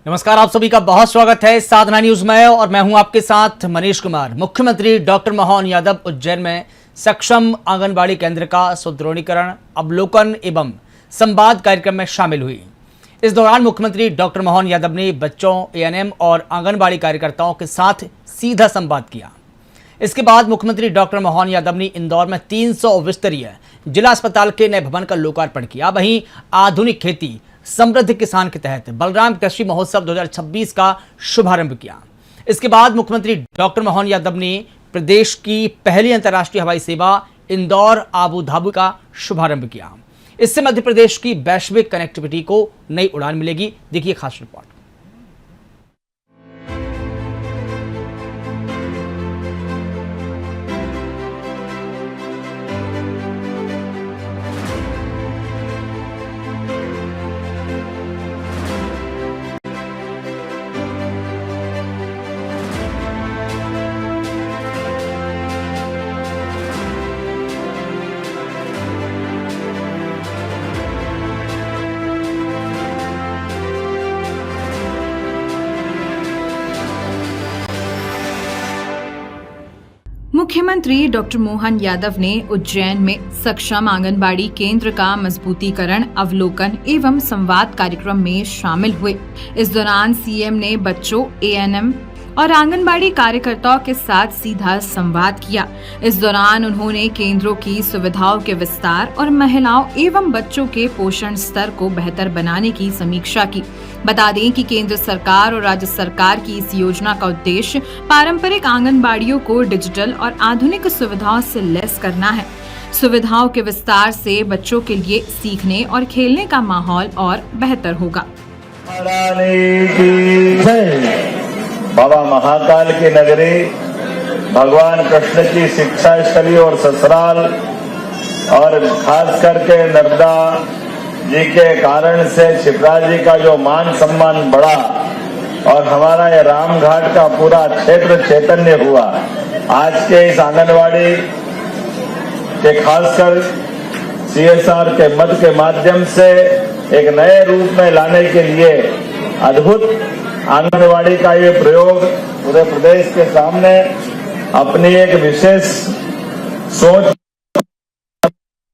नमस्कार, आप सभी का बहुत स्वागत है साधना न्यूज में और मैं हूं आपके साथ मनीष कुमार। मुख्यमंत्री डॉक्टर मोहन यादव उज्जैन में सक्षम आंगनबाड़ी केंद्र का सुदृढ़ीकरण, अवलोकन एवं संवाद कार्यक्रम में शामिल हुई। इस दौरान मुख्यमंत्री डॉक्टर मोहन यादव ने बच्चों, एएनएम और आंगनबाड़ी कार्यकर्ताओं के साथ सीधा संवाद किया। इसके बाद मुख्यमंत्री डॉक्टर मोहन यादव ने इंदौर में 300 बिस्तरीय जिला अस्पताल के नए भवन का लोकार्पण किया। वहीं आधुनिक खेती समृद्ध किसान के तहत बलराम कृषि महोत्सव 2026 का शुभारंभ किया। इसके बाद मुख्यमंत्री डॉक्टर मोहन यादव ने प्रदेश की पहली अंतर्राष्ट्रीय हवाई सेवा इंदौर आबू धाबी का शुभारंभ किया। इससे मध्य प्रदेश की वैश्विक कनेक्टिविटी को नई उड़ान मिलेगी। देखिए खास रिपोर्ट। मुख्यमंत्री डॉक्टर मोहन यादव ने उज्जैन में सक्षम आंगनबाड़ी केंद्र का मजबूतीकरण, अवलोकन एवं संवाद कार्यक्रम में शामिल हुए। इस दौरान सीएम ने बच्चों, एएनएम और आंगनबाड़ी कार्यकर्ताओं के साथ सीधा संवाद किया। इस दौरान उन्होंने केंद्रों की सुविधाओं के विस्तार और महिलाओं एवं बच्चों के पोषण स्तर को बेहतर बनाने की समीक्षा की। बता दें कि केंद्र सरकार और राज्य सरकार की इस योजना का उद्देश्य पारंपरिक आंगनबाड़ियों को डिजिटल और आधुनिक सुविधाओं से लैस करना है। सुविधाओं के विस्तार से बच्चों के लिए सीखने और खेलने का माहौल और बेहतर होगा। बाबा महाकाल की नगरी, भगवान कृष्ण की शिक्षा स्थली और ससुराल, और खास करके नर्मदा जी के कारण से शिप्रा जी का जो मान सम्मान बढ़ा और हमारा ये रामघाट का पूरा क्षेत्र चैतन्य हुआ। आज के इस आंगनवाड़ी के खासकर सीएसआर के मद के माध्यम से एक नए रूप में लाने के लिए अद्भुत आंगनवाड़ी का ये प्रयोग पूरे प्रदेश के सामने अपनी एक विशेष सोच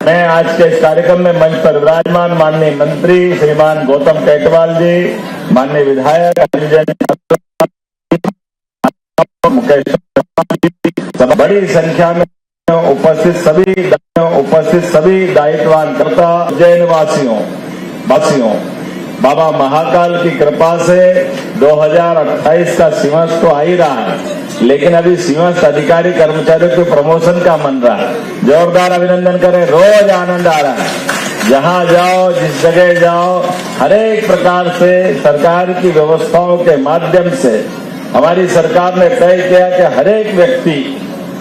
मैं आज के इस कार्यक्रम में मंच पर विराजमान माननीय मंत्री श्रीमान गौतम टेटवाल जी, माननीय विधायक मुकेश, बड़ी संख्या में उपस्थित सभी दायित्ववान कर्ता उज्जैन वासियों बाबा महाकाल की कृपा से 2028 का सीमस तो आ ही रहा है, लेकिन अभी सीमस अधिकारी कर्मचारियों के प्रमोशन का मन रहा है। जोरदार अभिनंदन करें, रोज आनंद आ रहा है। जहां जाओ, जिस जगह जाओ, हर एक प्रकार से सरकार की व्यवस्थाओं के माध्यम से हमारी सरकार ने तय किया कि हर एक व्यक्ति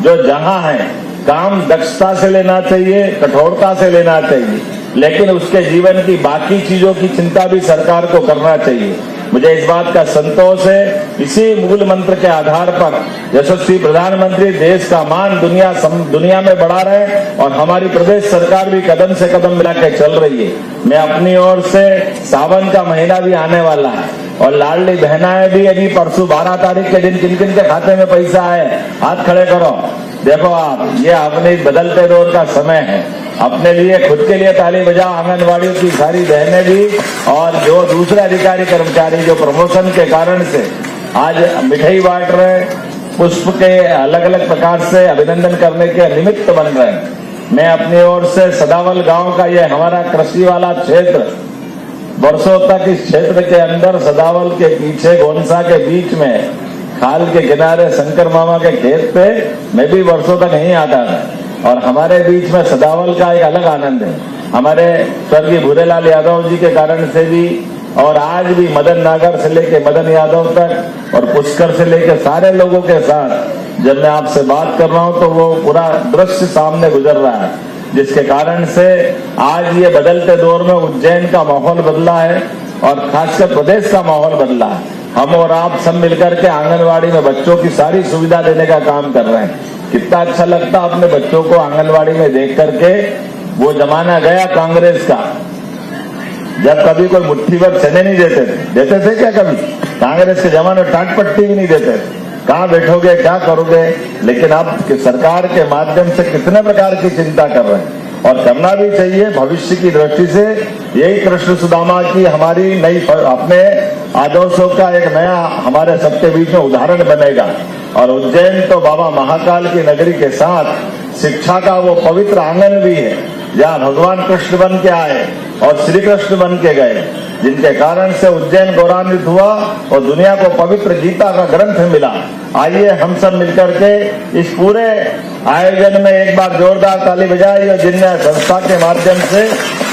जो जहां है काम दक्षता से लेना चाहिए, कठोरता से लेना चाहिए, लेकिन उसके जीवन की बाकी चीजों की चिंता भी सरकार को करना चाहिए। मुझे इस बात का संतोष है। इसी मूल मंत्र के आधार पर यशस्वी प्रधानमंत्री देश का मान दुनिया में बढ़ा रहे और हमारी प्रदेश सरकार भी कदम से कदम मिला के चल रही है। मैं अपनी ओर से सावन का महीना भी आने वाला है और लाडली बहनाएं भी अभी परसों 12 तारीख के दिन किन किन के खाते में पैसा आए, हाथ खड़े करो। देखो आप, ये अपने बदलते दौर का समय है। अपने लिए, खुद के लिए ताली बजाओ। आंगनबाड़ी की सारी बहनें भी और जो दूसरे अधिकारी कर्मचारी जो प्रमोशन के कारण से आज मिठाई बांट रहे, पुष्प के अलग अलग प्रकार से अभिनंदन करने के निमित्त बन रहे हैं। मैं अपनी ओर से सदावल गांव का ये हमारा कृषि वाला क्षेत्र, वर्षों तक इस क्षेत्र के अंदर सदावल के पीछे गोंसा के बीच में खाल के किनारे शंकर मामा के खेत पे मैं भी वर्षों तक नहीं आता था और हमारे बीच में सदावल का एक अलग आनंद है। हमारे स्वर्गीय भूरेलाल यादव जी के कारण से भी और आज भी मदन नागर से लेके मदन यादव तक और पुष्कर से लेके सारे लोगों के साथ जब मैं आपसे बात कर रहा हूं तो वो पूरा दृश्य सामने गुजर रहा है, जिसके कारण से आज ये बदलते दौर में उज्जैन का माहौल बदला है और खासकर प्रदेश का माहौल बदला है। हम और आप सब मिलकर के आंगनवाड़ी में बच्चों की सारी सुविधा देने का काम कर रहे हैं। कितना अच्छा लगता अपने बच्चों को आंगनवाड़ी में देख करके। वो जमाना गया कांग्रेस का जब कभी कोई मुट्ठी भर चने नहीं देते थे क्या कभी? कांग्रेस के जमाने में टाट पट्टी भी नहीं देते थे। कहाँ बैठोगे, क्या करोगे? लेकिन अब सरकार के माध्यम से कितने प्रकार की चिंता कर रहे हैं, और करना भी चाहिए। भविष्य की दृष्टि से यही कृष्ण सुदामा की हमारी नई अपने आदर्शों का एक नया हमारे सबके बीच में उदाहरण बनेगा। और उज्जैन तो बाबा महाकाल की नगरी के साथ शिक्षा का वो पवित्र आंगन भी है, जहाँ भगवान कृष्ण बन के आए और श्री कृष्ण बन के गए, जिनके कारण से उज्जैन गौरवान्वित हुआ और दुनिया को पवित्र गीता का ग्रंथ मिला। आइए हम सब मिलकर के इस पूरे आयोजन में एक बार जोरदार ताली बजाई, और जिनने संस्था के माध्यम से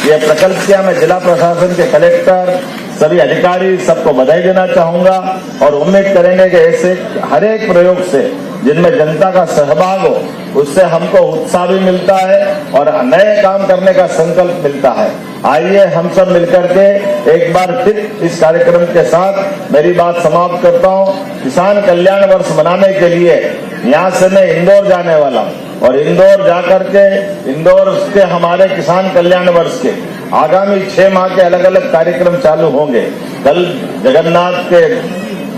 ये प्रकल्प किया, मैं जिला प्रशासन के कलेक्टर, सभी अधिकारी सबको बधाई देना चाहूंगा। और उम्मीद करेंगे कि ऐसे हर एक प्रयोग से जिनमें जनता का सहभाग हो, उससे हमको उत्साह भी मिलता है और नए काम करने का संकल्प मिलता है। आइए हम सब मिलकर के एक बार फिर इस कार्यक्रम के साथ मेरी बात समाप्त करता हूँ। किसान कल्याण वर्ष मनाने के लिए यहाँ से मैं इंदौर जाने वाला हूँ, और इंदौर जाकर के इंदौर के हमारे किसान कल्याण वर्ष के आगामी 6 माह के अलग अलग कार्यक्रम चालू होंगे। कल जगन्नाथ के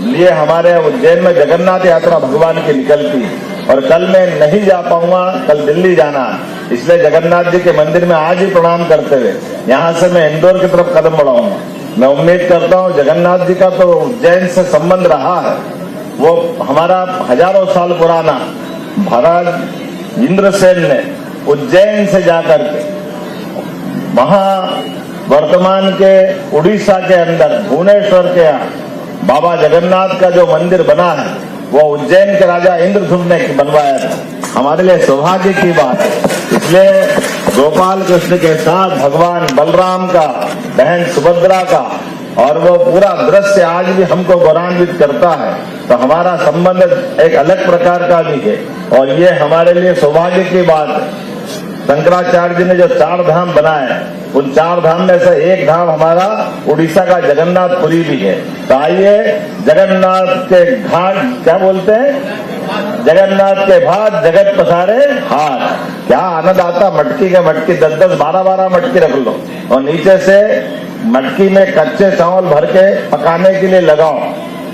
लिए हमारे उज्जैन में जगन्नाथ यात्रा भगवान की निकलती है, और कल मैं नहीं जा पाऊंगा, कल दिल्ली जाना, इसलिए जगन्नाथ जी के मंदिर में आज ही प्रणाम करते हुए यहाँ से मैं इंदौर की तरफ कदम बढ़ाऊंगा। मैं उम्मीद करता हूँ जगन्नाथ जी का तो उज्जैन से संबंध रहा है, वो हमारा हजारों साल पुराना महाराज इंद्रसेन ने उज्जैन से जाकर के वहां वर्तमान के उड़ीसा के अंदर भुवनेश्वर के यहाँ बाबा जगन्नाथ का जो मंदिर बना है, वो उज्जैन के राजा इंद्रधुम्न ने बनवाया था। हमारे लिए सौभाग्य की बात है। इसलिए गोपाल कृष्ण के साथ भगवान बलराम का, बहन सुभद्रा का, और वो पूरा दृश्य आज भी हमको गौरवान्वित करता है, तो हमारा संबंध एक अलग प्रकार का भी है, और ये हमारे लिए सौभाग्य की बात है। शंकराचार्य जी ने जो 4 धाम बनाए, उन 4 धाम में से एक धाम हमारा उड़ीसा का जगन्नाथपुरी भी है। तो आइए जगन्नाथ के घाट, क्या बोलते हैं, जगन्नाथ के भाट जगत पसारे हाथ। क्या आनंद आता, मटकी के मटकी 10-10, 12-12 मटकी रख लो, और नीचे से मटकी में कच्चे चावल भर के पकाने के लिए लगाओ,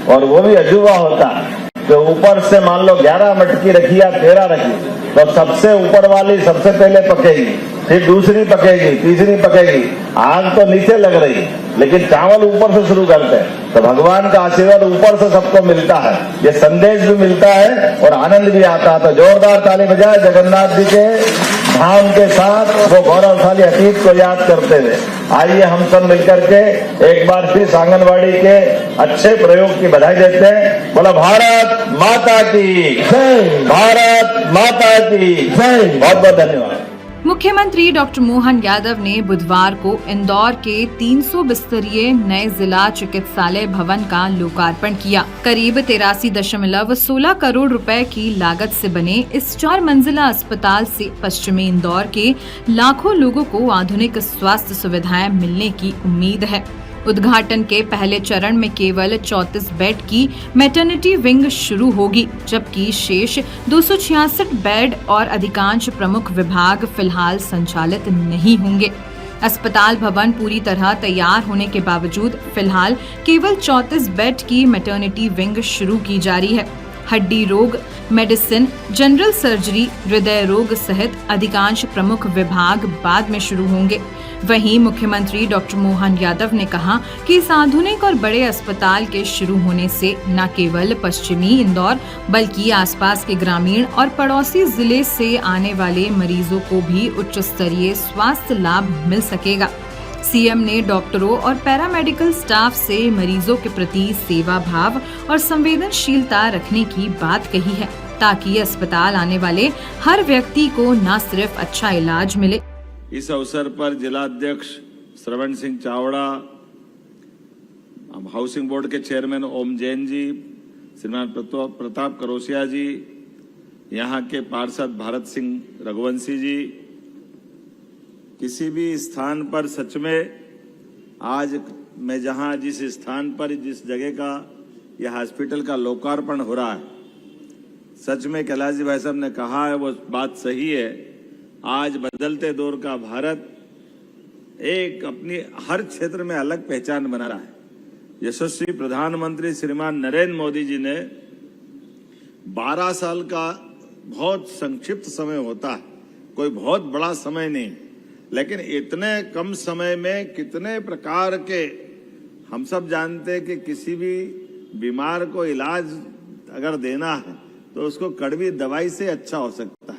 और वो भी अजूबा होता है। तो ऊपर से मान लो 11 मटकी रखी या 13 रखी, तो सबसे ऊपर वाली सबसे पहले पकेगी, फिर दूसरी पकेगी, तीसरी पकेगी। आग तो नीचे लग रही, लेकिन चावल ऊपर से शुरू करते हैं। तो भगवान का आशीर्वाद ऊपर से सबको मिलता है, ये संदेश भी मिलता है और आनंद भी आता है। तो जोरदार ताली बजाए जगन्नाथ जी के धाम के साथ, वो गौरवशाली अतीत को याद करते हुए। आइए हम सब मिलकर के एक बार फिर आंगनबाड़ी के अच्छे प्रयोग की बधाई देते हैं। बोला भारत माता की जय, भारत माता की जय। बहुत बहुत धन्यवाद। मुख्यमंत्री डॉक्टर मोहन यादव ने बुधवार को इंदौर के 300 बिस्तरीय नए जिला चिकित्सालय भवन का लोकार्पण किया। करीब 83.16 करोड़ रुपए की लागत से बने इस 4 मंजिला अस्पताल से पश्चिमी इंदौर के लाखों लोगों को आधुनिक स्वास्थ्य सुविधाएं मिलने की उम्मीद है। उद्घाटन के पहले चरण में केवल 34 बेड की मैटरनिटी विंग शुरू होगी, जबकि शेष 266 बेड और अधिकांश प्रमुख विभाग फिलहाल संचालित नहीं होंगे। अस्पताल भवन पूरी तरह तैयार होने के बावजूद फिलहाल केवल 34 बेड की मैटरनिटी विंग शुरू की जा रही है। हड्डी रोग, मेडिसिन, जनरल सर्जरी, हृदय रोग सहित अधिकांश प्रमुख विभाग बाद में शुरू होंगे। वहीं मुख्यमंत्री डॉक्टर मोहन यादव ने कहा कि इस आधुनिक और बड़े अस्पताल के शुरू होने से न केवल पश्चिमी इंदौर बल्कि आसपास के ग्रामीण और पड़ोसी जिले से आने वाले मरीजों को भी उच्च स्तरीय स्वास्थ्य लाभ मिल सकेगा। सीएम ने डॉक्टरों और पैरामेडिकल स्टाफ से मरीजों के प्रति सेवा भाव और संवेदनशीलता रखने की बात कही है, ताकि अस्पताल आने वाले हर व्यक्ति को न सिर्फ अच्छा इलाज मिले। इस अवसर पर जिलाध्यक्ष श्रवण सिंह चावड़ा, हाउसिंग बोर्ड के चेयरमैन ओम जैन जी, श्रीमान प्रताप करोसिया जी, यहाँ के पार्षद भारत सिंह रघुवंशी जी, किसी भी स्थान पर सच में आज मैं जहाँ जिस स्थान पर जिस जगह का यह हॉस्पिटल का लोकार्पण हो रहा है, सच में कैलाश जी भाई साहब ने कहा है वो बात सही है। आज बदलते दौर का भारत एक अपनी हर क्षेत्र में अलग पहचान बना रहा है। यशस्वी प्रधानमंत्री श्रीमान नरेंद्र मोदी जी ने 12 साल का बहुत संक्षिप्त समय होता है, कोई बहुत बड़ा समय नहीं, लेकिन इतने कम समय में कितने प्रकार के, हम सब जानते हैं कि किसी भी बीमार को इलाज अगर देना है तो उसको कड़वी दवाई से अच्छा हो सकता है।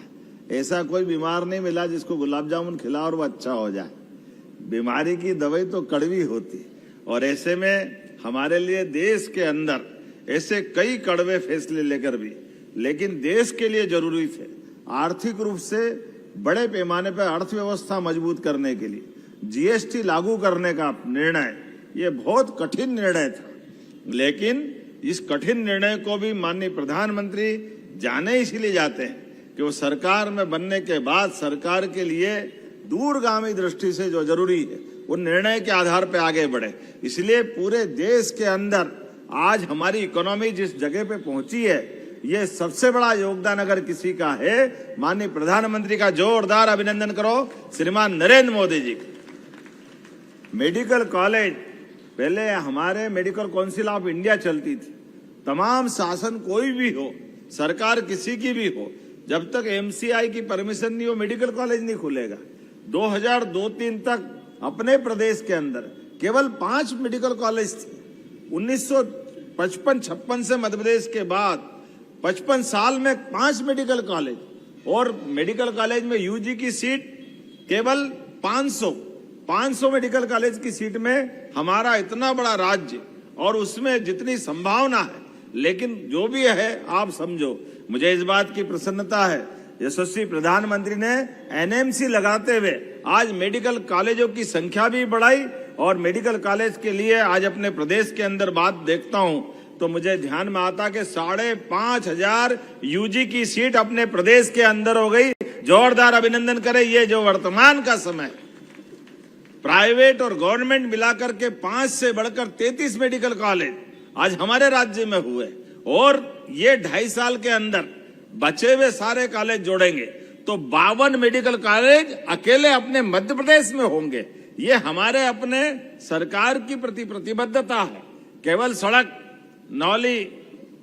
ऐसा कोई बीमार नहीं मिला जिसको गुलाब जामुन खिलाओ और वो अच्छा हो जाए। बीमारी की दवाई तो कड़वी होती है, और ऐसे में हमारे लिए देश के अंदर ऐसे कई कड़वे फैसले लेकर भी, लेकिन देश के लिए जरूरी थे आर्थिक रूप से बड़े पैमाने पर अर्थव्यवस्था मजबूत करने के लिए जीएसटी लागू करने का निर्णय, ये बहुत कठिन निर्णय था, लेकिन इस कठिन निर्णय को भी माननीय प्रधानमंत्री जाने इसलिए जाते हैं कि वो सरकार में बनने के बाद सरकार के लिए दूरगामी दृष्टि से जो जरूरी है वो निर्णय के आधार पर आगे बढ़े। इसलिए पूरे देश के अंदर आज हमारी इकोनॉमी जिस जगह पे पहुंची है, ये सबसे बड़ा योगदान अगर किसी का है, माननीय प्रधानमंत्री का जोरदार अभिनंदन करो श्रीमान नरेंद्र मोदी जी। मेडिकल कॉलेज, पहले हमारे मेडिकल काउंसिल ऑफ इंडिया चलती थी, तमाम शासन कोई भी हो, सरकार किसी की भी हो, जब तक एमसीआई की परमिशन नहीं हो मेडिकल कॉलेज नहीं खुलेगा। 2002-03 तक अपने प्रदेश के अंदर केवल 5 मेडिकल कॉलेज थे। 1955-56 से मध्य प्रदेश के बाद 55 साल में 5 मेडिकल कॉलेज, और मेडिकल कॉलेज में यूजी की सीट केवल 500 मेडिकल कॉलेज की सीट में हमारा इतना बड़ा राज्य, और उसमें जितनी संभावना है, लेकिन जो भी है आप समझो, मुझे इस बात की प्रसन्नता है यशस्वी प्रधानमंत्री ने एनएमसी लगाते हुए आज मेडिकल कॉलेजों की संख्या भी बढ़ाई, और मेडिकल कॉलेज के लिए आज अपने प्रदेश के अंदर बात देखता हूं तो मुझे ध्यान में आता कि 5,500 यूजी की सीट अपने प्रदेश के अंदर हो गई। जोरदार अभिनंदन करें। ये जो वर्तमान का समय, प्राइवेट और गवर्नमेंट मिलाकर के 5 से बढ़कर 33 मेडिकल कॉलेज आज हमारे राज्य में हुए, और ये 2.5 साल के अंदर बचे हुए सारे कॉलेज जोड़ेंगे तो 52 मेडिकल कॉलेज अकेले अपने मध्य प्रदेश में होंगे। ये हमारे अपने सरकार की प्रति प्रतिबद्धता है। केवल सड़क, नौली,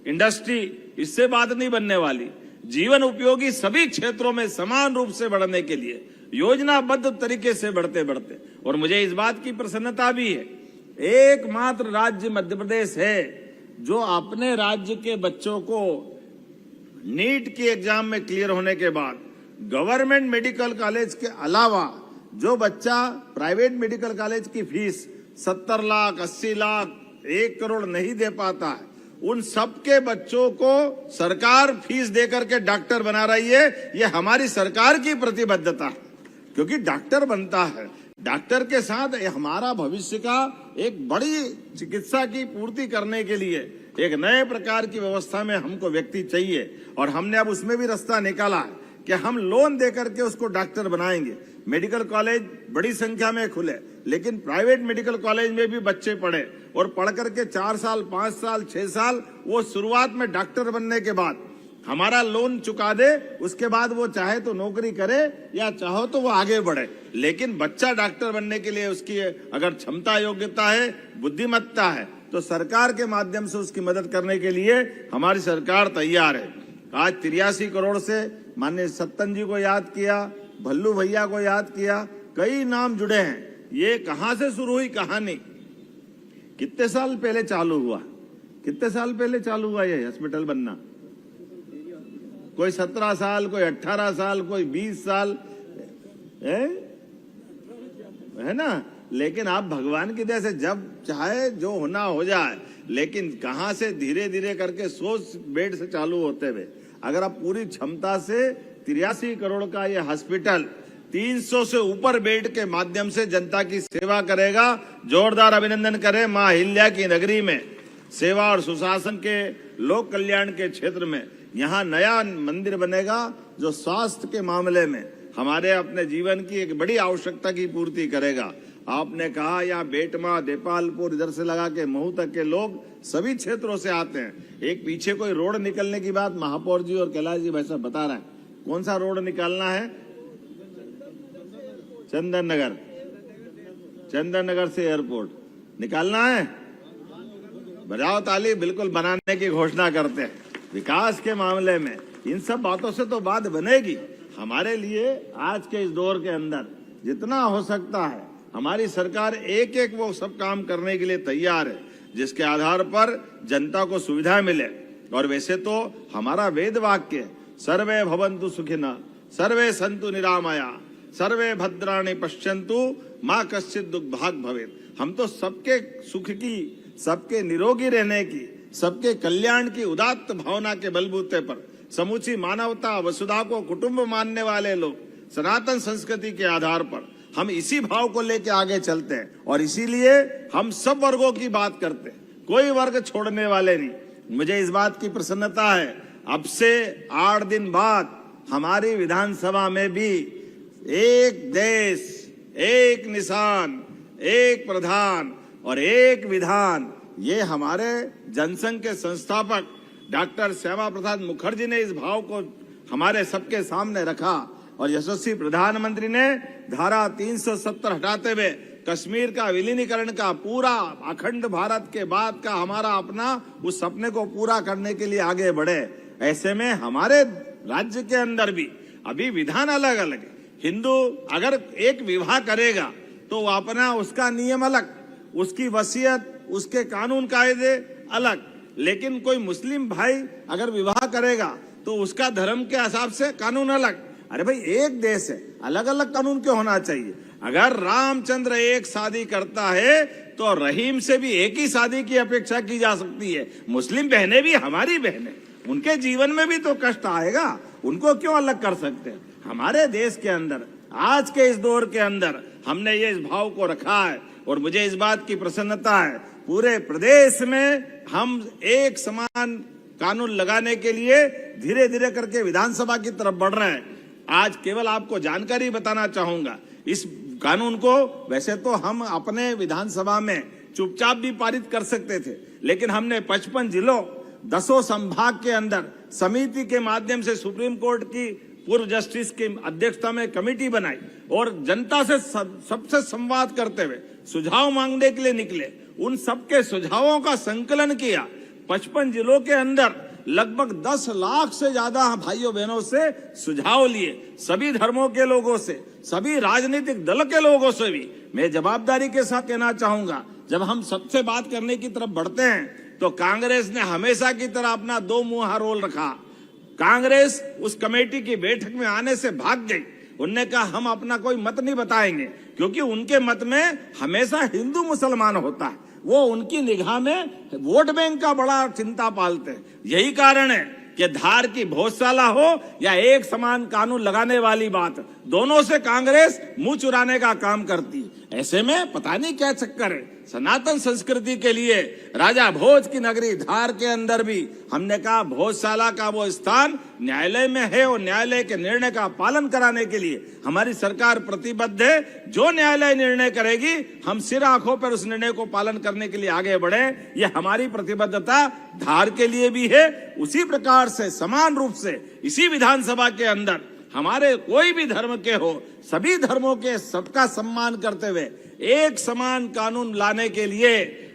इंडस्ट्री, इससे बात नहीं बनने वाली। जीवन उपयोगी सभी क्षेत्रों में समान रूप से बढ़ने के लिए योजनाबद्ध तरीके से बढ़ते बढ़ते, और मुझे इस बात की प्रसन्नता भी है, एकमात्र राज्य मध्य प्रदेश है जो अपने राज्य के बच्चों को नीट की एग्जाम में क्लियर होने के बाद गवर्नमेंट मेडिकल कॉलेज के अलावा जो बच्चा प्राइवेट मेडिकल कॉलेज की फीस 70 लाख, 80 लाख, 1 करोड़ नहीं दे पाता है, उन सबके बच्चों को सरकार फीस देकर के डॉक्टर बना रही है। ये हमारी सरकार की प्रतिबद्धता है, क्योंकि डॉक्टर बनता है, डॉक्टर के साथ हमारा भविष्य का एक बड़ी चिकित्सा की पूर्ति करने के लिए एक नए प्रकार की व्यवस्था में हमको व्यक्ति चाहिए, और हमने अब उसमें भी रास्ता निकाला है कि हम लोन देकर के उसको डॉक्टर बनाएंगे। मेडिकल कॉलेज बड़ी संख्या में खुले, लेकिन प्राइवेट मेडिकल कॉलेज में भी बच्चे पढ़े, और पढ़ करके 4 साल, 5 साल, 6 साल वो शुरुआत में डॉक्टर बनने के बाद हमारा लोन चुका दे, उसके बाद वो चाहे तो नौकरी करे या चाहो तो वो आगे बढ़े, लेकिन बच्चा डॉक्टर बनने के लिए उसकी अगर क्षमता, योग्यता है, बुद्धिमत्ता है, तो सरकार के माध्यम से उसकी मदद करने के लिए हमारी सरकार तैयार है। आज 83 करोड़ से माननीय सत्तन जी को याद किया, भल्लू भैया को याद किया, कई नाम जुड़े हैं। ये कहां से शुरू हुई कहानी, कितने साल पहले चालू हुआ, कितने साल पहले चालू हुआ ये हॉस्पिटल बनना? कोई 17 साल, कोई 18 साल, कोई 20 साल है ना। लेकिन आप भगवान की दया से जब चाहे जो होना हो जाए, लेकिन कहां से धीरे धीरे करके 100 बेड से चालू होते हुए अगर आप पूरी क्षमता से 83 करोड़ का ये हॉस्पिटल 300 से ऊपर बेड के माध्यम से जनता की सेवा करेगा। जोरदार अभिनंदन करें। मां अहिल्या की नगरी में सेवा और सुशासन के लोक कल्याण के क्षेत्र में यहाँ नया मंदिर बनेगा जो स्वास्थ्य के मामले में हमारे अपने जीवन की एक बड़ी आवश्यकता की पूर्ति करेगा। आपने कहा यहाँ बेटमा, देपालपुर, इधर से लगा के महू तक के लोग सभी क्षेत्रों से आते हैं। एक पीछे कोई रोड निकलने की बात महापौर जी और कैलाश जी भाई साहब बता रहे हैं। कौन सा रोड निकालना है? चंदन नगर। चंदन नगर से एयरपोर्ट निकालना है, बजाओ ताली, बिल्कुल बनाने की घोषणा करते हैं। विकास के मामले में इन सब बातों से तो बात बनेगी। हमारे लिए आज के इस दौर के अंदर जितना हो सकता है हमारी सरकार एक एक वो सब काम करने के लिए तैयार है, जिसके आधार पर जनता को सुविधा मिले। और वैसे तो हमारा वेद वाक्य है, सर्वे भवन्तु सुखिनः, सर्वे सन्तु निरामया, सर्वे भद्राणि पश्यन्तु, माँ कश्चित् दुर्भाग् भवेत्। हम तो सबके सुख की, सबके निरोगी रहने की, सबके कल्याण की उदात्त भावना के बलबूते पर समूची मानवता, वसुधा को कुटुंब मानने वाले लोग, सनातन संस्कृति के आधार पर हम इसी भाव को लेकर आगे चलते हैं। और इसीलिए हम सब वर्गों की बात करते हैं, कोई वर्ग छोड़ने वाले नहीं। मुझे इस बात की प्रसन्नता है, अब से 8 दिन बाद हमारी विधानसभा में भी एक देश, एक निशान, एक प्रधान और एक विधान, ये हमारे जनसंघ के संस्थापक डॉक्टर श्यामा प्रसाद मुखर्जी ने इस भाव को हमारे सबके सामने रखा। और यशस्वी प्रधानमंत्री ने धारा 370 हटाते हुए कश्मीर का विलीनीकरण का पूरा अखंड भारत के बाद का हमारा अपना उस सपने को पूरा करने के लिए आगे बढ़े। ऐसे में हमारे राज्य के अंदर भी अभी विधान अलग अलग है। हिंदू अगर एक विवाह करेगा तो अपना उसका नियम अलग, उसकी वसीयत, उसके कानून कायदे अलग। लेकिन कोई मुस्लिम भाई अगर विवाह करेगा तो उसका धर्म के हिसाब से कानून अलग। अरे भाई एक देश है, अलग अलग कानून क्यों होना चाहिए? अगर रामचंद्र एक शादी करता है तो रहीम से भी एक ही शादी की अपेक्षा की जा सकती है। मुस्लिम बहनें भी हमारी बहनें, उनके जीवन में भी तो कष्ट आएगा, उनको क्यों अलग कर सकते हैं? हमारे देश के अंदर आज के इस दौर के अंदर हमने ये इस भाव को रखा है। और मुझे इस बात की प्रसन्नता है, पूरे प्रदेश में हम एक समान कानून लगाने के लिए धीरे धीरे करके विधानसभा की तरफ बढ़ रहे हैं। आज केवल आपको जानकारी बताना चाहूंगा, इस कानून को वैसे तो हम अपने विधानसभा में चुपचाप भी पारित कर सकते थे, लेकिन हमने 55 जिलों 10 संभाग के अंदर समिति के माध्यम से सुप्रीम कोर्ट की पूर्व जस्टिस की अध्यक्षता में कमेटी बनाई और जनता से सबसे संवाद करते हुए सुझाव मांगने के लिए निकले। उन सबके सुझावों का संकलन किया। 55 जिलों के अंदर लगभग 10 लाख से ज्यादा भाइयों बहनों से सुझाव लिए, सभी धर्मों के लोगों से, सभी राजनीतिक दल के लोगों से भी। मैं जवाबदारी के साथ कहना चाहूंगा, जब हम सबसे बात करने की तरफ बढ़ते हैं तो कांग्रेस ने हमेशा की तरह अपना 2 मुंहा रोल रखा। कांग्रेस उस कमेटी की बैठक में आने से भाग गई। उनने कहा हम अपना कोई मत नहीं बताएंगे, क्योंकि उनके मत में हमेशा हिंदू मुसलमान होता है। वो उनकी निगाह में वोट बैंक का बड़ा चिंता पालते हैं। यही कारण है कि धार की भोजशाला हो या एक समान कानून लगाने वाली बात, दोनों से कांग्रेस मुंह चुराने का काम करती। ऐसे में पता नहीं क्या चक्कर है। सनातन संस्कृति के लिए राजा भोज की नगरी धार के अंदर भी हमने कहा भोजशाला का वो स्थान न्यायालय में है और न्यायालय के निर्णय का पालन कराने के लिए हमारी सरकार प्रतिबद्ध है। जो न्यायालय निर्णय करेगी हम सिर आंखों पर उस निर्णय को पालन करने के लिए आगे बढ़े, ये हमारी प्रतिबद्धता धार के लिए भी है। उसी प्रकार से समान रूप से इसी विधानसभा के अंदर हमारे कोई भी धर्म के हो, सभी धर्मों के सबका सम्मान करते हुए एक समान कानून लाने के लिए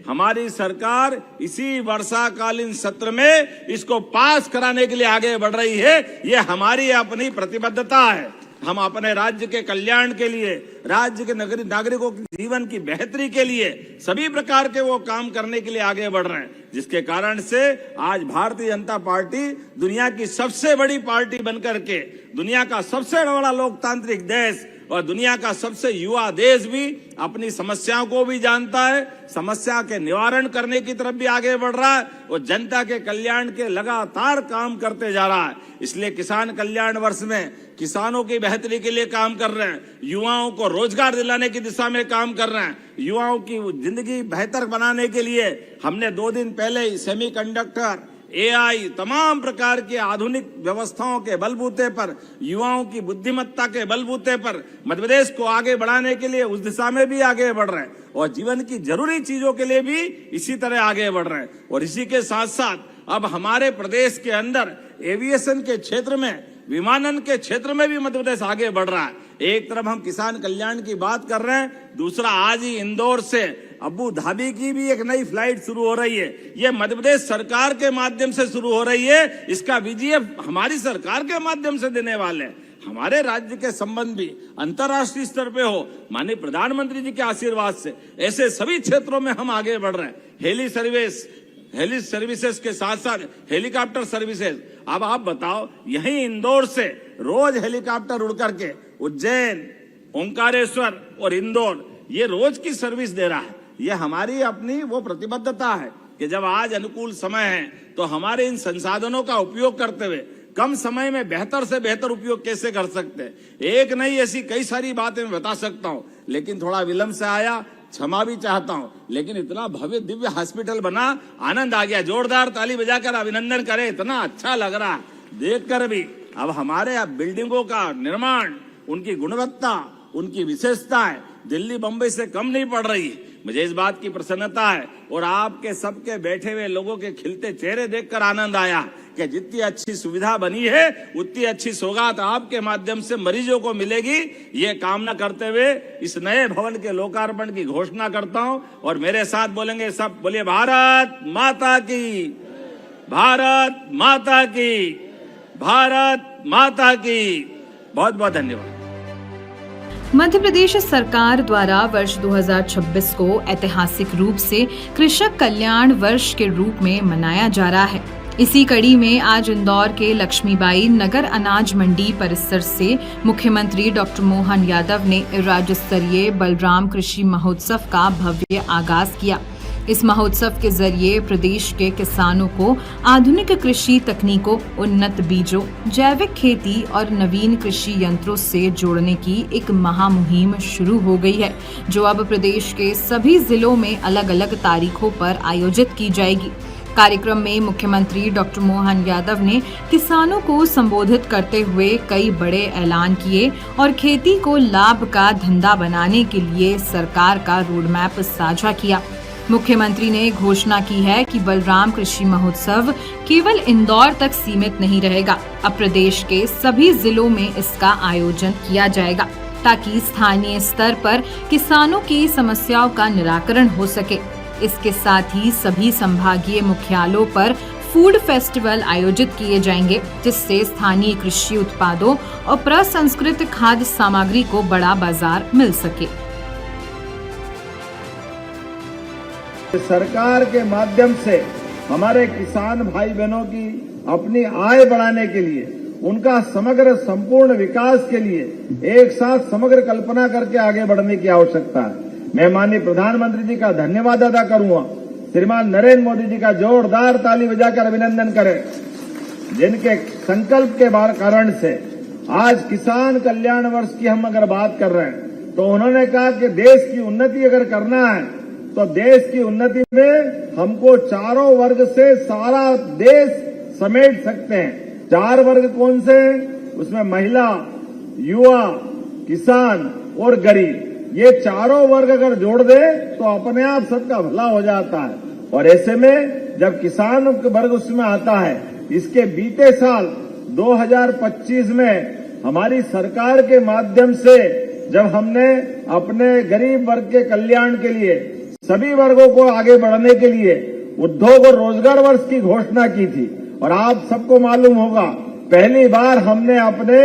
हमारी सरकार इसी वर्षाकालीन सत्र में इसको पास कराने के लिए आगे बढ़ रही है। ये हमारी अपनी प्रतिबद्धता है। हम अपने राज्य के कल्याण के लिए, राज्य के नागरिकों के जीवन की बेहतरी के लिए सभी प्रकार के वो काम करने के लिए आगे बढ़ रहे हैं, जिसके कारण से आज भारतीय जनता पार्टी दुनिया की सबसे बड़ी पार्टी बनकर के दुनिया का सबसे बड़ा लोकतांत्रिक देश और दुनिया का सबसे युवा देश भी अपनी समस्याओं को भी जानता है, समस्या के निवारण करने की तरफ भी आगे बढ़ रहा है और जनता के कल्याण के लगातार काम करते जा रहा है। इसलिए किसान कल्याण वर्ष में किसानों की बेहतरी के लिए काम कर रहे हैं, युवाओं को रोजगार दिलाने की दिशा में काम कर रहे हैं, युवाओं की जिंदगी बेहतर बनाने के लिए हमने 2 दिन पहले सेमीकंडक्टर, AI तमाम प्रकार की आधुनिक व्यवस्थाओं के बलबूते पर, युवाओं की बुद्धिमत्ता के बलबूते पर मध्य प्रदेश को आगे बढ़ाने के लिए उस दिशा में भी आगे बढ़ रहे हैं और जीवन की जरूरी चीजों के लिए भी इसी तरह आगे बढ़ रहे हैं। और इसी के साथ साथ अब हमारे प्रदेश के अंदर एविएशन के क्षेत्र में विमानन के क्षेत्र में भी मध्य प्रदेश आगे बढ़ रहा है। एक तरफ हम किसान कल्याण की बात कर रहे हैं, दूसरा आज ही इंदौर से अबू धाबी की भी एक नई फ्लाइट शुरू हो रही है। ये मध्य प्रदेश सरकार के माध्यम से शुरू हो रही है। इसका VGF हमारी सरकार के माध्यम से देने वाले हैं। हमारे राज्य के संबंध भी अंतर्राष्ट्रीय स्तर पे हो, माननीय प्रधानमंत्री जी के आशीर्वाद से ऐसे सभी क्षेत्रों में हम आगे बढ़ रहे हैं। हेली सर्विसेज के साथ साथ हेलीकॉप्टर सर्विसेज। अब आप बताओ, यहीं इंदौर से रोज हेलीकॉप्टर उड़ करके उज्जैन, ओंकारेश्वर और इंदौर ये रोज की सर्विस दे रहा है। ये हमारी अपनी वो प्रतिबद्धता है कि जब आज अनुकूल समय है तो हमारे इन संसाधनों का उपयोग करते हुए कम समय में बेहतर से बेहतर उपयोग कैसे कर सकते हैं। एक नहीं, ऐसी कई सारी बातें मैं बता सकता हूं, लेकिन थोड़ा विलंब से आया, क्षमा भी चाहता हूं। लेकिन इतना भव्य दिव्य हॉस्पिटल बना, आनंद आ गया। जोरदार ताली बजाकर अभिनंदन करें, इतना अच्छा लग रहा है देखकर भी। अब हमारे बिल्डिंगों का निर्माण, उनकी गुणवत्ता, उनकी विशेषताएं दिल्ली बंबई से कम नहीं पड़ रही है। मुझे इस बात की प्रसन्नता है और आपके सबके बैठे हुए लोगों के खिलते चेहरे देखकर आनंद आया कि जितनी अच्छी सुविधा बनी है उतनी अच्छी सौगात आपके माध्यम से मरीजों को मिलेगी। ये कामना करते हुए इस नए भवन के लोकार्पण की घोषणा करता हूं और मेरे साथ बोलेंगे सब। बोलिए भारत माता की, भारत माता की, भारत माता की। बहुत बहुत धन्यवाद। मध्य प्रदेश सरकार द्वारा वर्ष 2026 को ऐतिहासिक रूप से कृषक कल्याण वर्ष के रूप में मनाया जा रहा है। इसी कड़ी में आज इंदौर के लक्ष्मीबाई नगर अनाज मंडी परिसर से मुख्यमंत्री डॉक्टर मोहन यादव ने राज्य स्तरीय बलराम कृषि महोत्सव का भव्य आगाज किया। इस महोत्सव के जरिए प्रदेश के किसानों को आधुनिक कृषि तकनीकों, उन्नत बीजों, जैविक खेती और नवीन कृषि यंत्रों से जोड़ने की एक महामुहिम शुरू हो गई है, जो अब प्रदेश के सभी जिलों में अलग अलग तारीखों पर आयोजित की जाएगी। कार्यक्रम में मुख्यमंत्री डॉक्टर मोहन यादव ने किसानों को संबोधित करते हुए कई बड़े ऐलान किए और खेती को लाभ का धंधा बनाने के लिए सरकार का रोडमैप साझा किया। मुख्यमंत्री ने घोषणा की है कि बलराम कृषि महोत्सव केवल इंदौर तक सीमित नहीं रहेगा। अब प्रदेश के सभी जिलों में इसका आयोजन किया जाएगा ताकि स्थानीय स्तर पर किसानों की समस्याओं का निराकरण हो सके। इसके साथ ही सभी संभागीय मुख्यालयों पर फूड फेस्टिवल आयोजित किए जाएंगे, जिससे स्थानीय कृषि उत्पादों और प्रसंस्कृत खाद्य सामग्री को बड़ा बाजार मिल सके। सरकार के माध्यम से हमारे किसान भाई बहनों की अपनी आय बढ़ाने के लिए, उनका समग्र संपूर्ण विकास के लिए एक साथ समग्र कल्पना करके आगे बढ़ने की आवश्यकता है। मैं माननीय प्रधानमंत्री जी का धन्यवाद अदा करूंगा। श्रीमान नरेंद्र मोदी जी का जोरदार ताली बजाकर अभिनंदन करें, जिनके संकल्प के कारण से आज किसान कल्याण वर्ष की हम अगर बात कर रहे हैं तो उन्होंने कहा कि देश की उन्नति अगर करना है तो देश की उन्नति में हमको चारों वर्ग से सारा देश समेट सकते हैं। 4 वर्ग कौन से? उसमें महिला, युवा, किसान और गरीब, ये चारों वर्ग अगर जोड़ दे तो अपने आप सबका भला हो जाता है। और ऐसे में जब किसान वर्ग उसमें आता है, इसके बीते साल 2025 में हमारी सरकार के माध्यम से जब हमने अपने गरीब वर्ग के कल्याण के लिए, सभी वर्गों को आगे बढ़ने के लिए उद्योग और रोजगार वर्ष की घोषणा की थी। और आप सबको मालूम होगा, पहली बार हमने अपने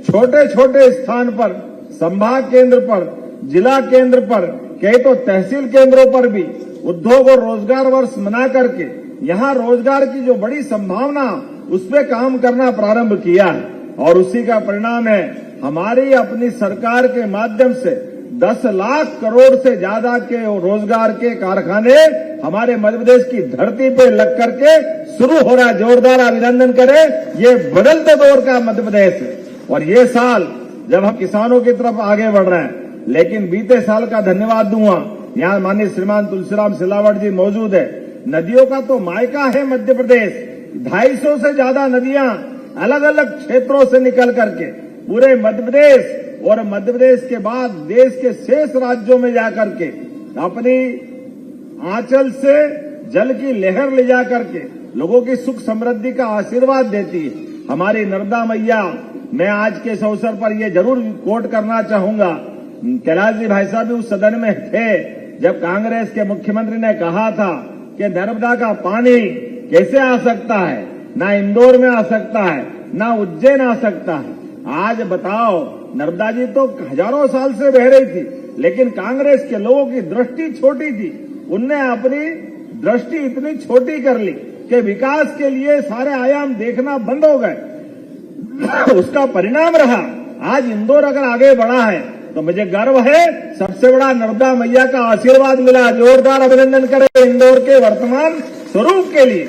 छोटे छोटे स्थान पर, संभाग केंद्र पर, जिला केंद्र पर, कई तो तहसील केंद्रों पर भी उद्योग और रोजगार वर्ष मना करके यहाँ रोजगार की जो बड़ी संभावना, उस पे काम करना प्रारंभ किया है। और उसी का परिणाम है हमारी अपनी सरकार के माध्यम से 10 लाख करोड़ से ज्यादा के रोजगार के कारखाने हमारे मध्य प्रदेश की धरती पे लग करके शुरू हो रहा है। जोरदार अभिनंदन करें, ये बदलते दौर का मध्य प्रदेश है। और ये साल जब हम किसानों की तरफ आगे बढ़ रहे हैं, लेकिन बीते साल का धन्यवाद दूंगा, यहाँ माननीय श्रीमान तुलसीराम सिलावट जी मौजूद है। नदियों का तो मायका है मध्य प्रदेश। 250 से ज्यादा नदियां अलग अलग क्षेत्रों से निकल करके पूरे मध्य प्रदेश और मध्य प्रदेश के बाद देश के शेष राज्यों में जाकर के अपनी आंचल से जल की लहर ले जाकर के लोगों की सुख समृद्धि का आशीर्वाद देती है। हमारी नर्मदा मैया, मैं आज के इस अवसर पर यह जरूर कोट करना चाहूंगा, कैलाश जी भाई साहब भी उस सदन में थे जब कांग्रेस के मुख्यमंत्री ने कहा था कि नर्मदा का पानी कैसे आ सकता है, ना इंदौर में आ सकता है, ना उज्जैन आ सकता है। आज बताओ, नर्मदा जी तो हजारों साल से बह रही थी, लेकिन कांग्रेस के लोगों की दृष्टि छोटी थी। उनने अपनी दृष्टि इतनी छोटी कर ली कि विकास के लिए सारे आयाम देखना बंद हो गए। उसका परिणाम रहा आज इंदौर अगर आगे बढ़ा है तो मुझे गर्व है, सबसे बड़ा नर्मदा मैया का आशीर्वाद मिला। जोरदार अभिनंदन करें इंदौर के वर्तमान स्वरूप के लिए।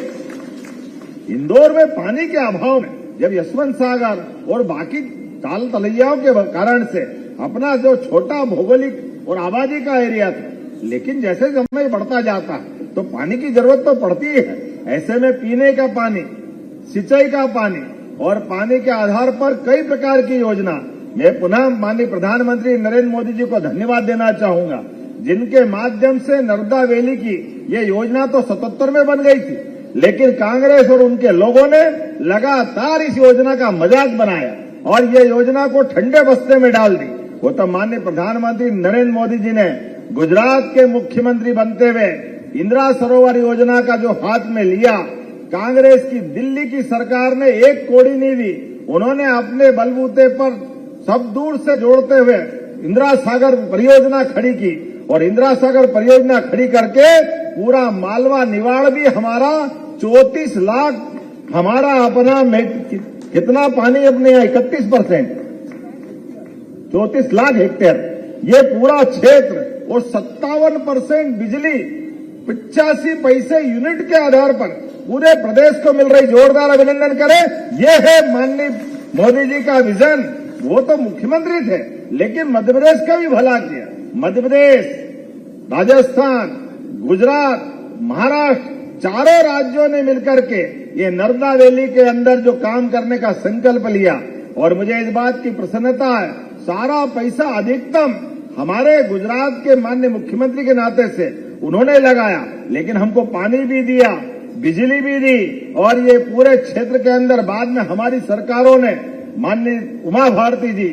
इंदौर में पानी के अभाव में जब यशवंत सागर और बाकी ताल तलैयाओं के कारण से अपना जो छोटा भौगोलिक और आबादी का एरिया था, लेकिन जैसे समय बढ़ता जाता है तो पानी की जरूरत तो पड़ती है। ऐसे में पीने का पानी, सिंचाई का पानी और पानी के आधार पर कई प्रकार की योजना, मैं पुनः माननीय प्रधानमंत्री नरेंद्र मोदी जी को धन्यवाद देना चाहूंगा, जिनके माध्यम से नर्मदा वैली की ये योजना तो 77 में बन गई थी, लेकिन कांग्रेस और उनके लोगों ने लगातार इस योजना का मजाक बनाया और ये योजना को ठंडे बस्ते में डाल दी। वो तो माननीय प्रधानमंत्री नरेंद्र मोदी जी ने गुजरात के मुख्यमंत्री बनते हुए इंदिरा सरोवर योजना का जो हाथ में लिया, कांग्रेस की दिल्ली की सरकार ने 1 कौड़ी नहीं दी। उन्होंने अपने बलबूते पर सब दूर से जोड़ते हुए इंदिरा सागर परियोजना खड़ी की और इंदिरा सागर परियोजना खड़ी करके पूरा मालवा निवाड़ भी हमारा 34 लाख हमारा अपना कितना पानी अपने 31%, 34 लाख हेक्टेयर ये पूरा क्षेत्र और 57% बिजली 85 पैसे यूनिट के आधार पर पूरे प्रदेश को मिल रही। जोरदार अभिनंदन करें। ये है माननीय मोदी जी का विजन। वो तो मुख्यमंत्री थे, लेकिन मध्य प्रदेश का भी भला किया। मध्य प्रदेश, राजस्थान, गुजरात, महाराष्ट्र, चारों राज्यों ने मिलकर के ये नर्मदा वैली के अंदर जो काम करने का संकल्प लिया और मुझे इस बात की प्रसन्नता है, सारा पैसा अधिकतम हमारे गुजरात के माननीय मुख्यमंत्री के नाते से उन्होंने लगाया, लेकिन हमको पानी भी दिया, बिजली भी दी और ये पूरे क्षेत्र के अंदर बाद में हमारी सरकारों ने माननीय उमा भारती जी,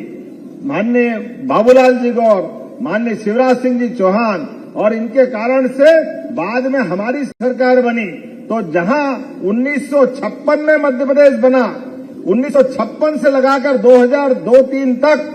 माननीय बाबूलाल जी गौर, माननीय शिवराज सिंह जी चौहान और इनके कारण से बाद में हमारी सरकार बनी। तो जहां 1956 में मध्य प्रदेश बना, 1956 से लगाकर 2002-03 तक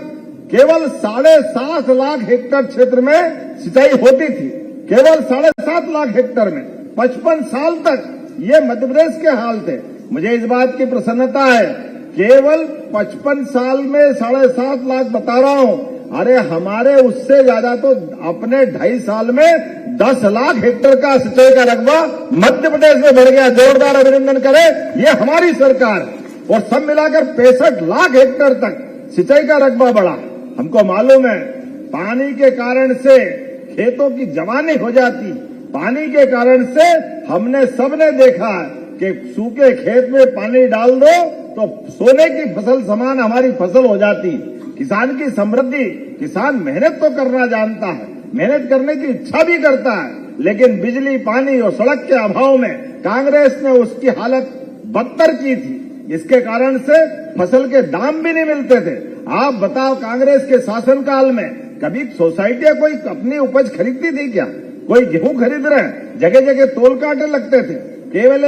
केवल 7.5 लाख हेक्टेयर क्षेत्र में सिंचाई होती थी, केवल 7.5 लाख हेक्टेयर में 55 साल तक ये मध्य प्रदेश के हाल थे। मुझे इस बात की प्रसन्नता है, केवल 55 साल में 7.5 लाख बता रहा हूं, अरे हमारे उससे ज्यादा तो अपने 2.5 साल में 10 लाख हेक्टेयर का सिंचाई का रकबा मध्य प्रदेश में बढ़ गया। जोरदार अभिनंदन करें, ये हमारी सरकार और सब मिलाकर 65 लाख हेक्टेयर तक सिंचाई का रकबा बढ़ा। हमको मालूम है पानी के कारण से खेतों की जवानी हो जाती, पानी के कारण से हमने सबने देखा कि सूखे खेत में पानी डाल दो तो सोने की फसल समान हमारी फसल हो जाती। किसान की समृद्धि, किसान मेहनत तो करना जानता है, मेहनत करने की इच्छा भी करता है, लेकिन बिजली, पानी और सड़क के अभाव में कांग्रेस ने उसकी हालत बदतर की थी। इसके कारण से फसल के दाम भी नहीं मिलते थे। आप बताओ, कांग्रेस के शासनकाल में कभी सोसाइटियां कोई अपनी उपज खरीदती थी क्या? कोई गेहूं खरीद रहे हैं, जगह जगह तोल कांटे लगते थे। केवल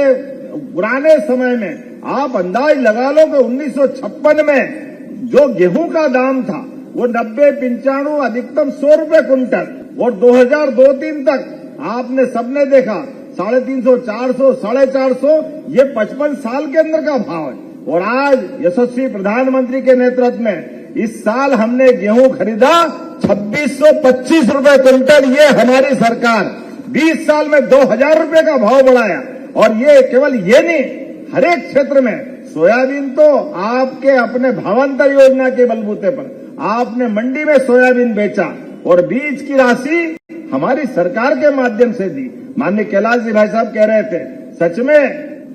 पुराने समय में आप अंदाज लगा लो कि 1956 में जो गेहूं का दाम था वो 90-95 अधिकतम 100 रुपए क्विंटल और 2002-03 तक आपने सबने देखा 350, 400, 450, ये 55 साल के अंदर का भाव है। और आज यशस्वी प्रधानमंत्री के नेतृत्व में इस साल हमने गेहूं खरीदा 2625 रुपए क्विंटल। ये हमारी सरकार 20 साल में 2000 रुपए का भाव बढ़ाया। और ये केवल ये नहीं, हर एक क्षेत्र में सोयाबीन तो आपके अपने भावांतर योजना के बलबूते पर आपने मंडी में सोयाबीन बेचा और बीज की राशि हमारी सरकार के माध्यम से दी। माननीय कैलाश जी भाई साहब कह रहे थे, सच में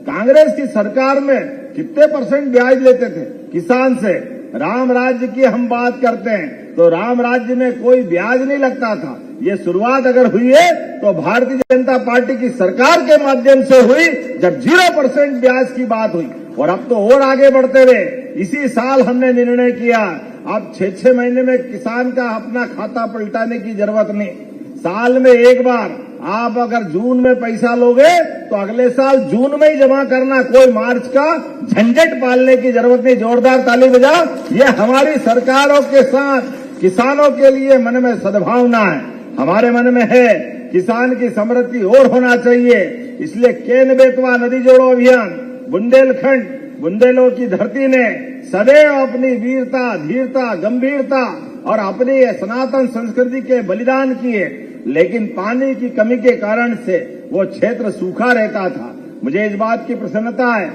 कांग्रेस की सरकार में कितने % ब्याज लेते थे किसान से? राम राज्य की हम बात करते हैं तो राम राज्य में कोई ब्याज नहीं लगता था। ये शुरुआत अगर हुई है तो भारतीय जनता पार्टी की सरकार के माध्यम से हुई, जब 0% ब्याज की बात हुई। और अब तो और आगे बढ़ते हुए इसी साल हमने निर्णय किया, अब 6-6 महीने में किसान का अपना खाता पलटाने की जरूरत नहीं। साल में एक बार आप अगर जून में पैसा लोगे तो अगले साल जून में ही जमा करना, कोई मार्च का झंझट पालने की जरूरत नहीं। जोरदार ताली बजाओ। ये हमारी सरकारों के साथ किसानों के लिए मन में सद्भावना है, हमारे मन में है किसान की समृद्धि और होना चाहिए। इसलिए केन बेतवा नदी जोड़ो अभियान, बुंदेलखंड बुंदेलों की धरती ने सदैव अपनी वीरता, धीरता, गंभीरता और अपनी सनातन संस्कृति के बलिदान किए, लेकिन पानी की कमी के कारण से वो क्षेत्र सूखा रहता था। मुझे इस बात की प्रसन्नता है,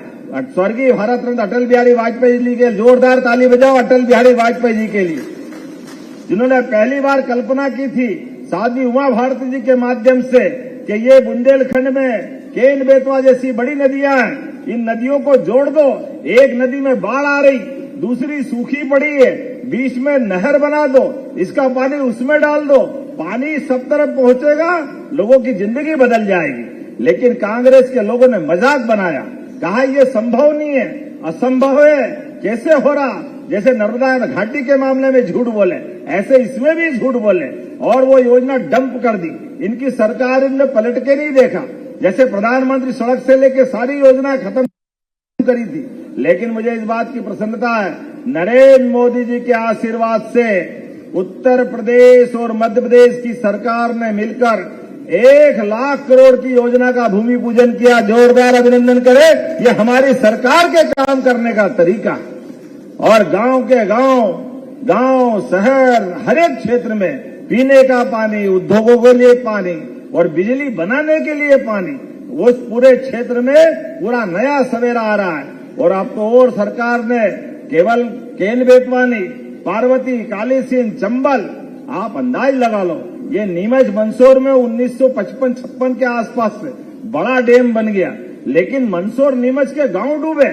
स्वर्गीय भारत रत्न अटल बिहारी वाजपेयी जी के जोरदार ताली बजाओ अटल बिहारी वाजपेयी जी के लिए, जिन्होंने पहली बार कल्पना की थी साध्वी उमा भारती जी के माध्यम से कि ये बुंदेलखंड में केन बेतवा जैसी बड़ी नदियां हैं, इन नदियों को जोड़ दो। एक नदी में बाढ़ आ रही, दूसरी सूखी पड़ी है, बीच में नहर बना दो, इसका पानी उसमें डाल दो, पानी सब तरफ पहुंचेगा, लोगों की जिंदगी बदल जाएगी। लेकिन कांग्रेस के लोगों ने मजाक बनाया, कहा यह संभव नहीं है, असंभव है, कैसे हो रहा। जैसे नर्मदा घाटी के मामले में झूठ बोले, ऐसे इसमें भी झूठ बोले और वो योजना डंप कर दी। इनकी सरकार ने पलट के नहीं देखा, जैसे प्रधानमंत्री सड़क से लेकर सारी योजना खत्म करी थी। लेकिन मुझे इस बात की प्रसन्नता है, नरेंद्र मोदी जी के आशीर्वाद से उत्तर प्रदेश और मध्य प्रदेश की सरकार ने मिलकर 1 लाख करोड़ की योजना का भूमि पूजन किया। जोरदार अभिनंदन करें, ये हमारी सरकार के काम करने का तरीका। और गांव के गांव शहर हर एक क्षेत्र में पीने का पानी, उद्योगों के लिए पानी और बिजली बनाने के लिए पानी, उस पूरे क्षेत्र में पूरा नया सवेरा आ रहा है। और अब तो और सरकार ने केवल केन बेतवा नहीं, पार्वती, कालीसिंध, चंबल, आप अंदाज लगा लो, ये नीमच मंदसौर में 1955-56 के आसपास से बड़ा डैम बन गया। लेकिन मंदसौर नीमच के गांव डूबे,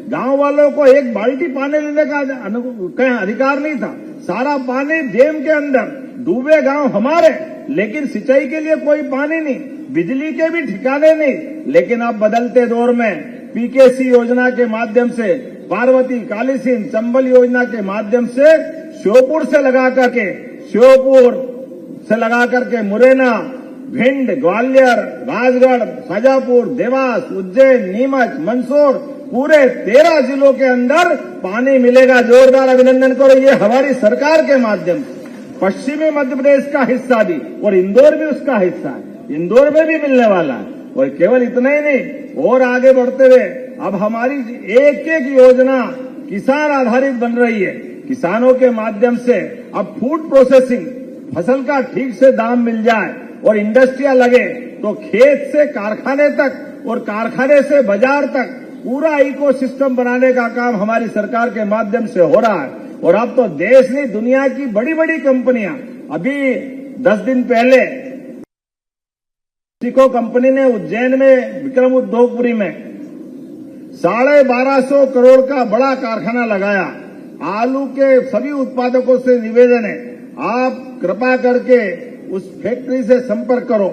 गांव वालों को एक बाल्टी पानी लेने का अधिकार नहीं था, सारा पानी डैम के अंदर डूबे गांव हमारे। लेकिन सिंचाई के लिए कोई पानी नहीं, बिजली के भी ठिकाने नहीं। लेकिन अब बदलते दौर में पीकेसी योजना के माध्यम से, पार्वती, कालीसिंध, चंबल योजना के माध्यम से श्योपुर से लगा करके मुरैना, भिंड, ग्वालियर, राजगढ़, शाजापुर, देवास, उज्जैन, नीमच, मंदसौर, पूरे 13 जिलों के अंदर पानी मिलेगा। जोरदार अभिनंदन करो, ये हमारी सरकार के माध्यम से। पश्चिमी मध्य प्रदेश का हिस्सा भी और इंदौर भी उसका हिस्सा है, इंदौर में भी मिलने वाला है। और केवल इतना ही नहीं, और आगे बढ़ते हुए अब हमारी एक एक योजना किसान आधारित बन रही है। किसानों के माध्यम से अब फूड प्रोसेसिंग, फसल का ठीक से दाम मिल जाए और इंडस्ट्रिया लगे तो खेत से कारखाने तक और कारखाने से बाजार तक पूरा इकोसिस्टम बनाने का काम हमारी सरकार के माध्यम से हो रहा है। और अब तो देश नहीं, दुनिया की बड़ी बड़ी कंपनियां, अभी 10 दिन पहले सिको कंपनी ने उज्जैन में विक्रम उद्योगपुरी में 1250 करोड़ का बड़ा कारखाना लगाया। आलू के सभी उत्पादकों से निवेदन है, आप कृपा करके उस फैक्ट्री से संपर्क करो।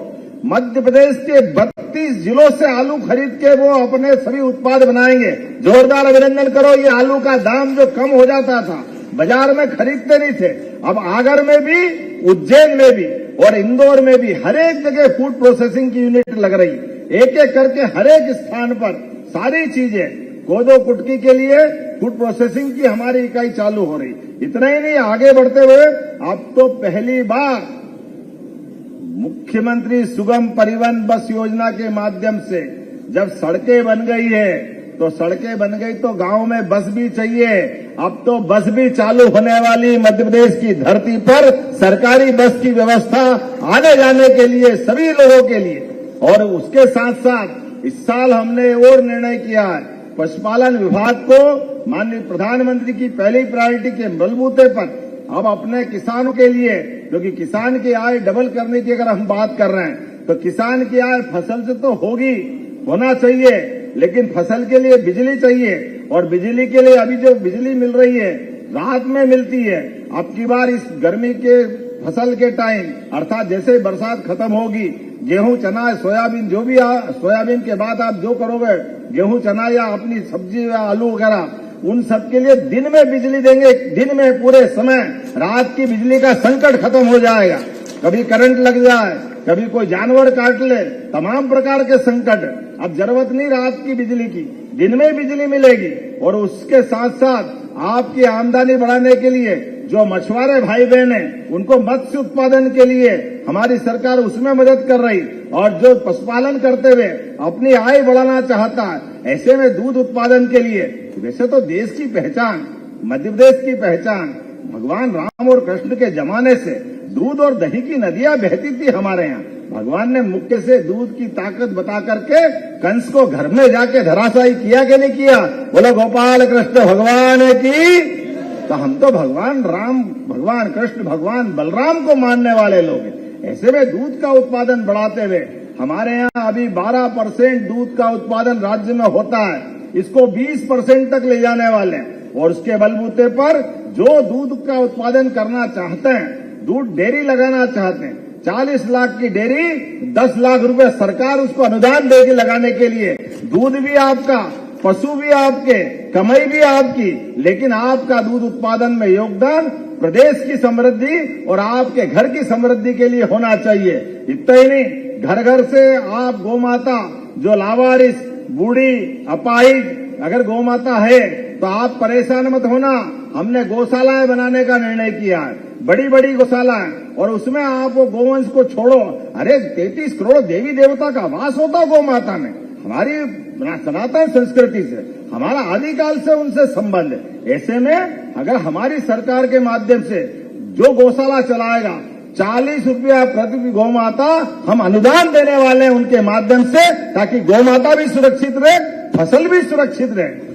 मध्य प्रदेश के 32 जिलों से आलू खरीद के वो अपने सभी उत्पाद बनाएंगे। जोरदार अभिनंदन करो। ये आलू का दाम जो कम हो जाता था, बाजार में खरीदते नहीं थे, अब आगर में भी, उज्जैन में भी और इंदौर में भी हर एक जगह फूड प्रोसेसिंग की यूनिट लग रही। एक एक करके हर एक स्थान पर सारी चीजें, कोदो कुटकी के लिए फूड प्रोसेसिंग की हमारी इकाई चालू हो रही। इतना ही नहीं, आगे बढ़ते हुए अब तो पहली बार मुख्यमंत्री सुगम परिवहन बस योजना के माध्यम से जब सड़कें बन गई है, तो सड़कें बन गई तो गांव में बस भी चाहिए। अब तो बस भी चालू होने वाली मध्य प्रदेश की धरती पर, सरकारी बस की व्यवस्था आने जाने के लिए सभी लोगों के लिए। और उसके साथ साथ इस साल हमने और निर्णय किया है, पशुपालन विभाग को माननीय प्रधानमंत्री की पहली प्रायोरिटी के बलबूते पर अब अपने किसानों के लिए, क्योंकि किसान की आय डबल करने की अगर हम बात कर रहे हैं तो किसान की आय फसल से तो होना चाहिए, लेकिन फसल के लिए बिजली चाहिए। और बिजली के लिए अभी जो बिजली मिल रही है रात में मिलती है। अब की बार इस गर्मी के फसल के टाइम, अर्थात जैसे बरसात खत्म होगी गेहूं, चना, सोयाबीन, जो भी सोयाबीन के बाद आप जो करोगे, गेहूं, चना या अपनी सब्जी या आलू वगैरह, उन सब के लिए दिन में बिजली देंगे। दिन में पूरे समय, रात की बिजली का संकट खत्म हो जाएगा। कभी करंट लग जाए, कभी कोई जानवर काट ले, तमाम प्रकार के संकट। अब जरूरत नहीं रात की बिजली की, दिन में बिजली मिलेगी। और उसके साथ साथ आपकी आमदनी बढ़ाने के लिए जो मछुआरे भाई बहन हैं, उनको मत्स्य उत्पादन के लिए हमारी सरकार उसमें मदद कर रही, और जो पशुपालन करते हुए अपनी आय बढ़ाना चाहता है, ऐसे में दूध उत्पादन के लिए, वैसे तो देश की पहचान, मध्य प्रदेश की पहचान भगवान राम और कृष्ण के जमाने से दूध और दही की नदियां बहती थी हमारे यहाँ। भगवान ने मुक्के से दूध की ताकत बता करके कंस को घर में जाके धराशायी किया कि नहीं किया? बोलो गोपाल कृष्ण भगवान की। तो हम तो भगवान राम, भगवान कृष्ण, भगवान बलराम को मानने वाले लोग हैं। ऐसे में दूध का उत्पादन बढ़ाते हुए हमारे यहाँ अभी 12% दूध का उत्पादन राज्य में होता है, इसको 20% तक ले जाने वाले हैं। और उसके बलबूते पर जो दूध का उत्पादन करना चाहते हैं, दूध डेयरी लगाना चाहते हैं, 40 लाख की डेयरी, 10 लाख रुपए सरकार उसको अनुदान देगी लगाने के लिए। दूध भी आपका, पशु भी आपके, कमाई भी आपकी, लेकिन आपका दूध उत्पादन में योगदान प्रदेश की समृद्धि और आपके घर की समृद्धि के लिए होना चाहिए। इतना ही नहीं, घर घर से आप गौमाता, जो लावारिस, बूढ़ी, अपाहिज अगर गौमाता है तो आप परेशान मत होना। हमने गौशालाएं बनाने का निर्णय किया है, बड़ी बड़ी गौशालाएं, और उसमें आप वो गोवंश को छोड़ो। अरे 33 करोड़ देवी देवता का वास होता गौ माता में। हमारी सनातन संस्कृति से, हमारा आदिकाल से उनसे संबंध है। ऐसे में अगर हमारी सरकार के माध्यम से जो गौशाला चलाएगा, 40 रुपया प्रति गौ माता हम अनुदान देने वाले हैं उनके माध्यम से, ताकि गौ माता भी सुरक्षित रहे, फसल भी सुरक्षित रहे।